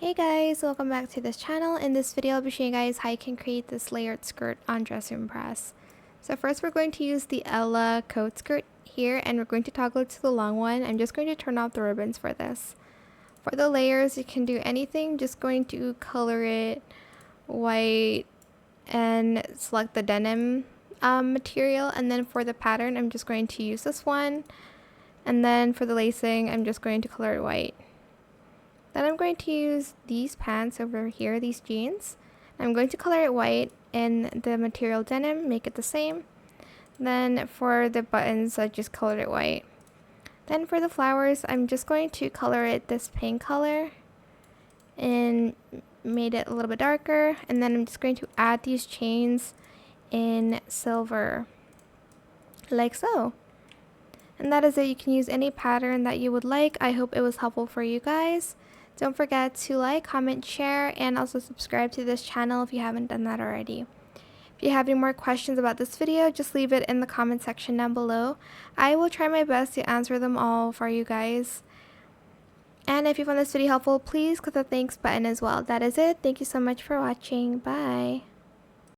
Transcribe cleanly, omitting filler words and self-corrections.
Hey guys, welcome back to this channel. In this video, I'll be showing you guys how you can create this layered skirt on Dress Impress. So first we're going to use the Ella coat skirt here and we're going to toggle it to the long one. I'm just going to turn off the ribbons for this. For the layers, you can do anything. Just going to color it white and select the denim material. And then for the pattern, I'm just going to use this one. And then for the lacing, I'm just going to color it white. Then I'm going to use these pants over here, these jeans. I'm going to color it white in the material denim, make it the same. Then for the buttons, I just colored it white. Then for the flowers, I'm just going to color it this pink color and made it a little bit darker. And then I'm just going to add these chains in silver, like so. And that is it. You can use any pattern that you would like. I hope it was helpful for you guys. Don't forget to like, comment, share, and also subscribe to this channel if you haven't done that already. If you have any more questions about this video, just leave it in the comment section down below. I will try my best to answer them all for you guys. And if you found this video helpful, please click the thanks button as well. That is it. Thank you so much for watching. Bye.